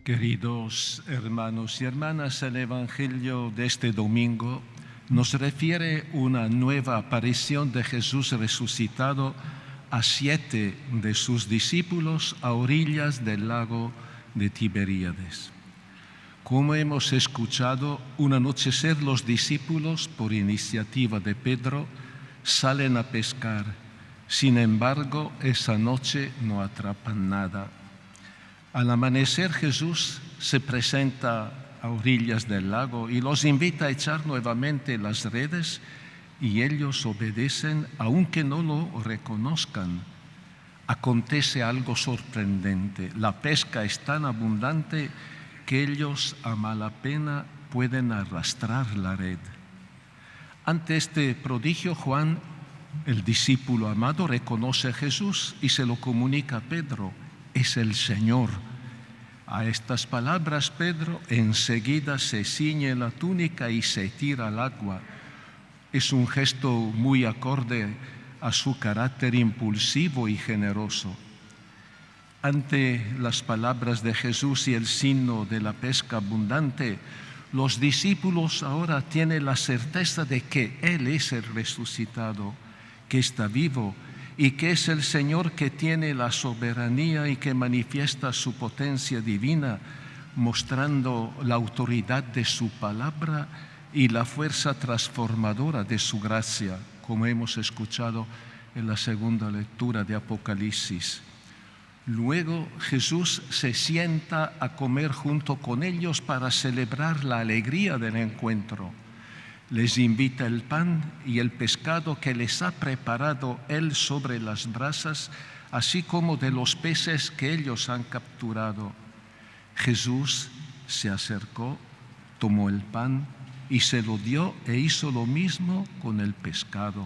Queridos hermanos y hermanas, el Evangelio de este domingo nos refiere una nueva aparición de Jesús resucitado a 7 de sus discípulos a orillas del lago de Tiberíades. Como hemos escuchado, un anochecer los discípulos, por iniciativa de Pedro, salen a pescar. Sin embargo, esa noche no atrapan nada. Al amanecer Jesús se presenta a orillas del lago y los invita a echar nuevamente las redes y ellos obedecen aunque no lo reconozcan. Acontece algo sorprendente. La pesca es tan abundante que ellos a mala pena pueden arrastrar la red. Ante este prodigio, Juan, el discípulo amado, reconoce a Jesús y se lo comunica a Pedro. Es el Señor. A estas palabras Pedro enseguida se ciñe la túnica y se tira al agua. Es un gesto muy acorde a su carácter impulsivo y generoso. Ante las palabras de Jesús y el signo de la pesca abundante, los discípulos ahora tienen la certeza de que Él es el resucitado, que está vivo y que es el Señor que tiene la soberanía y que manifiesta su potencia divina, mostrando la autoridad de su palabra y la fuerza transformadora de su gracia, como hemos escuchado en la segunda lectura de Apocalipsis. Luego Jesús se sienta a comer junto con ellos para celebrar la alegría del encuentro. Les invita el pan y el pescado que les ha preparado Él sobre las brasas, así como de los peces que ellos han capturado. Jesús se acercó, tomó el pan y se lo dio e hizo lo mismo con el pescado.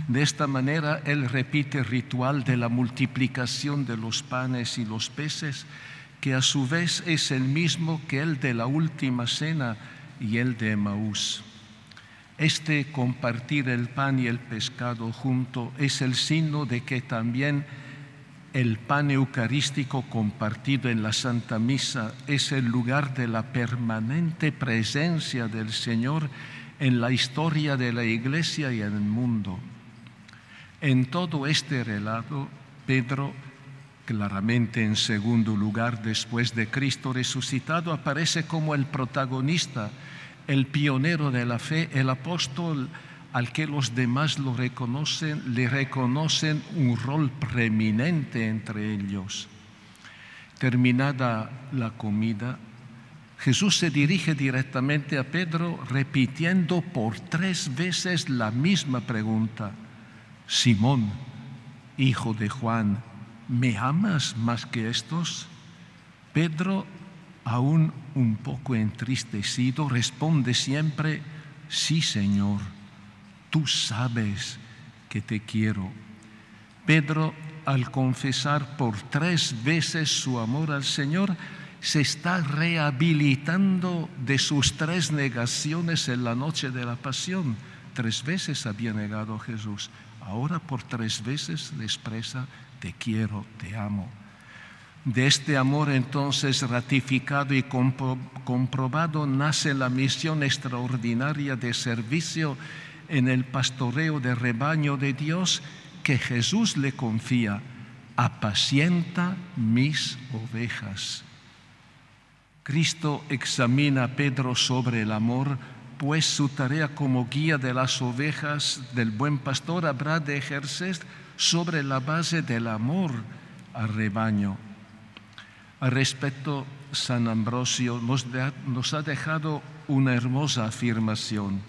De esta manera Él repite el ritual de la multiplicación de los panes y los peces, que a su vez es el mismo que el de la última cena y el de Emaús. Este compartir el pan y el pescado junto es el signo de que también el pan eucarístico compartido en la Santa Misa es el lugar de la permanente presencia del Señor en la historia de la Iglesia y en el mundo. En todo este relato, Pedro, claramente en segundo lugar después de Cristo resucitado, aparece como el protagonista, el pionero de la fe, el apóstol al que los demás le reconocen un rol preeminente entre ellos. Terminada la comida, Jesús se dirige directamente a Pedro repitiendo por 3 veces la misma pregunta. Simón, hijo de Juan, ¿me amas más que estos? Pedro, aún un poco entristecido, responde siempre, sí, Señor, tú sabes que te quiero. Pedro, al confesar por 3 veces su amor al Señor, se está rehabilitando de sus 3 negaciones en la noche de la pasión. 3 veces había negado a Jesús. Ahora por 3 veces le expresa, te quiero, te amo. De este amor entonces ratificado y comprobado nace la misión extraordinaria de servicio en el pastoreo de rebaño de Dios que Jesús le confía, apacienta mis ovejas. Cristo examina a Pedro sobre el amor, pues su tarea como guía de las ovejas del buen pastor habrá de ejercer sobre la base del amor al rebaño. Al respecto, San Ambrosio nos ha dejado una hermosa afirmación.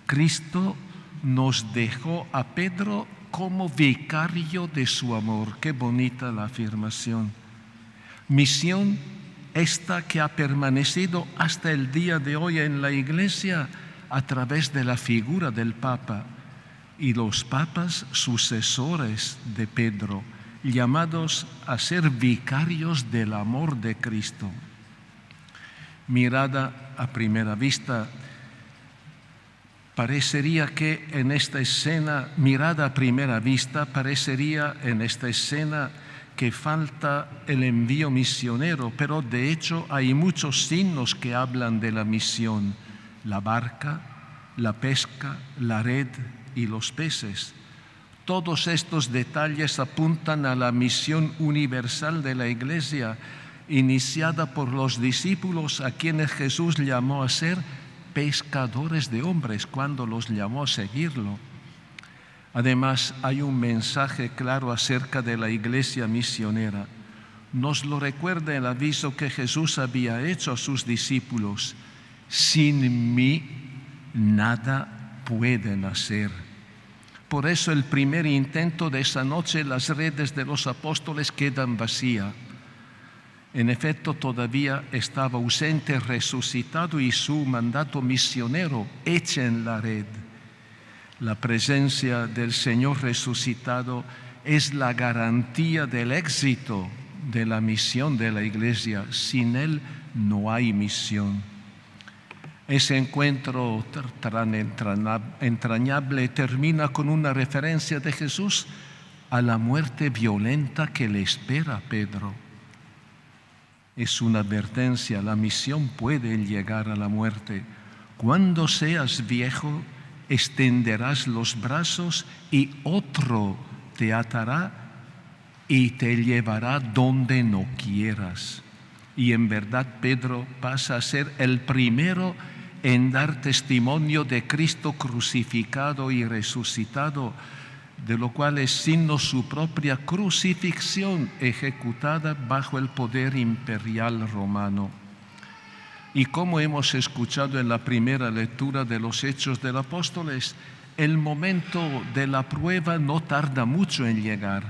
Cristo nos dejó a Pedro como vicario de su amor. Qué bonita la afirmación. Misión esta que ha permanecido hasta el día de hoy en la Iglesia a través de la figura del Papa y los papas sucesores de Pedro, llamados a ser vicarios del amor de Cristo. Mirada a primera vista, parecería que en esta escena que falta el envío misionero, pero de hecho hay muchos signos que hablan de la misión: la barca, la pesca, la red y los peces. Todos estos detalles apuntan a la misión universal de la Iglesia, iniciada por los discípulos a quienes Jesús llamó a ser pescadores de hombres cuando los llamó a seguirlo. Además, hay un mensaje claro acerca de la Iglesia misionera. Nos lo recuerda el aviso que Jesús había hecho a sus discípulos: sin mí nada pueden hacer. Por eso el primer intento de esa noche, las redes de los apóstoles quedan vacías. En efecto, todavía estaba ausente, resucitado, y su mandato misionero: echen la red. La presencia del Señor resucitado es la garantía del éxito de la misión de la Iglesia. Sin Él no hay misión. Ese encuentro tan entrañable termina con una referencia de Jesús a la muerte violenta que le espera a Pedro. Es una advertencia: la misión puede llegar a la muerte. Cuando seas viejo, extenderás los brazos y otro te atará y te llevará donde no quieras. Y en verdad Pedro pasa a ser el primero en dar testimonio de Cristo crucificado y resucitado, de lo cual es signo su propia crucifixión ejecutada bajo el poder imperial romano. Y como hemos escuchado en la primera lectura de los Hechos de los Apóstoles, el momento de la prueba no tarda mucho en llegar.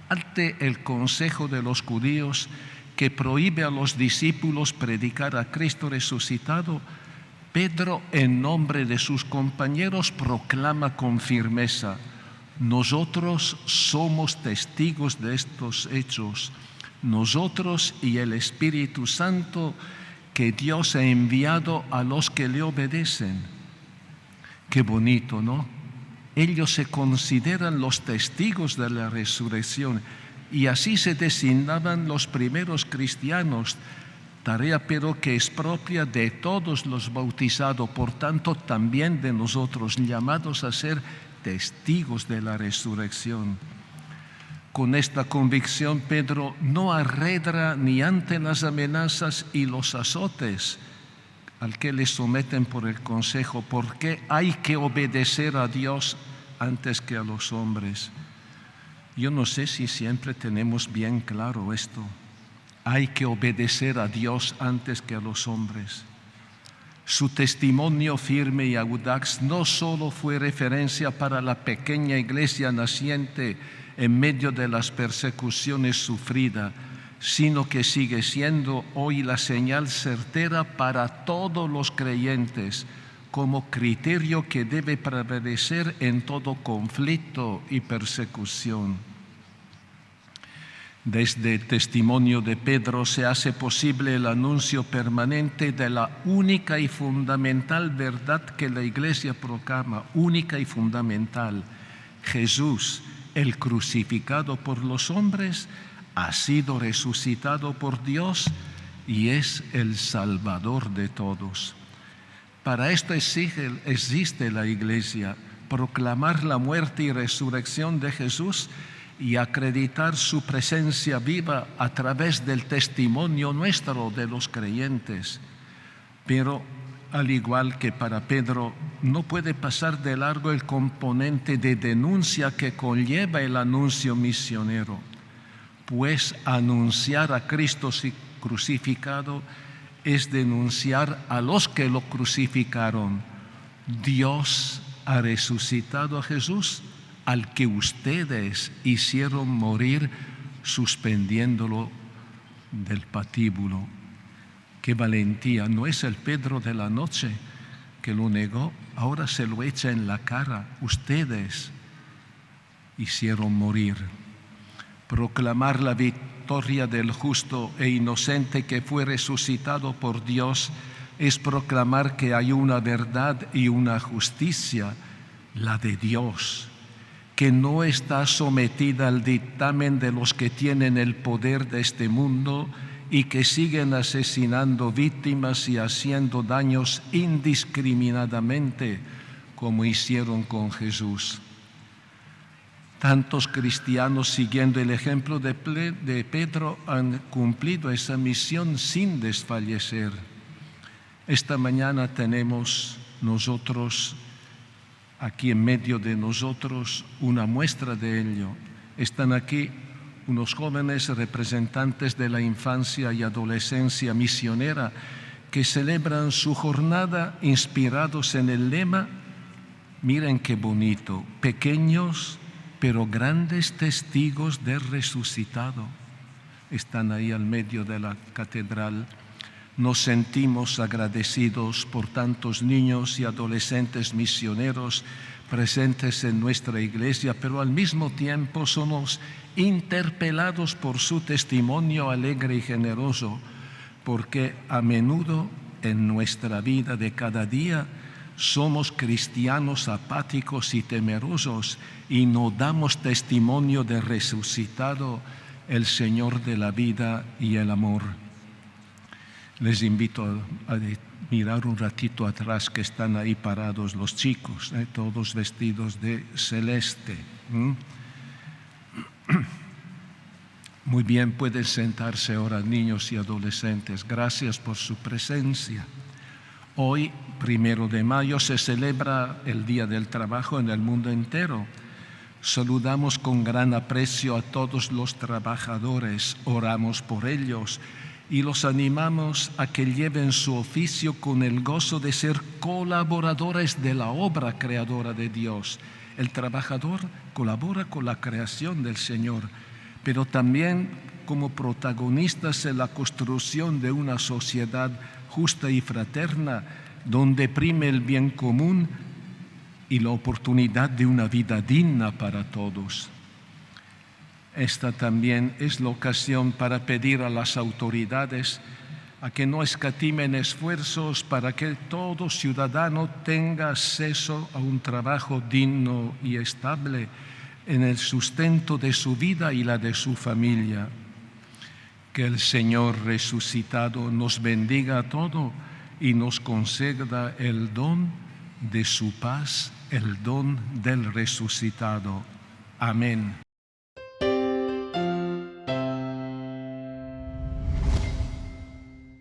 Ante el consejo de los judíos, que prohíbe a los discípulos predicar a Cristo resucitado, Pedro, en nombre de sus compañeros, proclama con firmeza: nosotros somos testigos de estos hechos, nosotros y el Espíritu Santo que Dios ha enviado a los que le obedecen. Qué bonito, ¿no? Ellos se consideran los testigos de la resurrección, y así se designaban los primeros cristianos, tarea pero que es propia de todos los bautizados, por tanto también de nosotros, llamados a ser testigos de la resurrección. Con esta convicción, Pedro no arredra ni ante las amenazas y los azotes al que le someten por el consejo, porque hay que obedecer a Dios antes que a los hombres. Yo no sé si siempre tenemos bien claro esto. Hay que obedecer a Dios antes que a los hombres. Su testimonio firme y audaz no solo fue referencia para la pequeña iglesia naciente en medio de las persecuciones sufridas, sino que sigue siendo hoy la señal certera para todos los creyentes, como criterio que debe prevalecer en todo conflicto y persecución. Desde el testimonio de Pedro se hace posible el anuncio permanente de la única y fundamental verdad que la Iglesia proclama, única y fundamental: Jesús, el crucificado por los hombres, ha sido resucitado por Dios y es el Salvador de todos. Para esto existe la Iglesia: proclamar la muerte y resurrección de Jesús y acreditar su presencia viva a través del testimonio nuestro de los creyentes. Pero, al igual que para Pedro, no puede pasar de largo el componente de denuncia que conlleva el anuncio misionero, pues anunciar a Cristo crucificado es denunciar a los que lo crucificaron. Dios ha resucitado a Jesús, al que ustedes hicieron morir suspendiéndolo del patíbulo. Qué valentía. No es el Pedro de la noche que lo negó, ahora se lo echa en la cara: ustedes hicieron morir. Proclamar la victoria del justo e inocente que fue resucitado por Dios es proclamar que hay una verdad y una justicia, la de Dios, que no está sometida al dictamen de los que tienen el poder de este mundo y que siguen asesinando víctimas y haciendo daños indiscriminadamente, como hicieron con Jesús. Tantos cristianos, siguiendo el ejemplo de Pedro, han cumplido esa misión sin desfallecer. Esta mañana tenemos nosotros, aquí en medio de nosotros, una muestra de ello. Están aquí unos jóvenes representantes de la infancia y adolescencia misionera que celebran su jornada inspirados en el lema, miren qué bonito, pequeños pero grandes testigos del resucitado. Están ahí al medio de la catedral. Nos sentimos agradecidos por tantos niños y adolescentes misioneros presentes en nuestra iglesia, pero al mismo tiempo somos interpelados por su testimonio alegre y generoso, porque a menudo en nuestra vida de cada día somos cristianos apáticos y temerosos y no damos testimonio de resucitado, el Señor de la vida y el amor. Les invito a mirar un ratito atrás, que están ahí parados los chicos, todos vestidos de celeste. Muy bien, pueden sentarse ahora, niños y adolescentes. Gracias por su presencia. Hoy, 1 de mayo, se celebra el Día del Trabajo en el mundo entero. Saludamos con gran aprecio a todos los trabajadores, oramos por ellos y los animamos a que lleven su oficio con el gozo de ser colaboradores de la obra creadora de Dios. El trabajador colabora con la creación del Señor, pero también como protagonistas en la construcción de una sociedad justa y fraterna, donde prime el bien común y la oportunidad de una vida digna para todos. Esta también es la ocasión para pedir a las autoridades a que no escatimen esfuerzos para que todo ciudadano tenga acceso a un trabajo digno y estable en el sustento de su vida y la de su familia. Que el Señor resucitado nos bendiga a todos y nos conceda el don de su paz, el don del resucitado. Amén.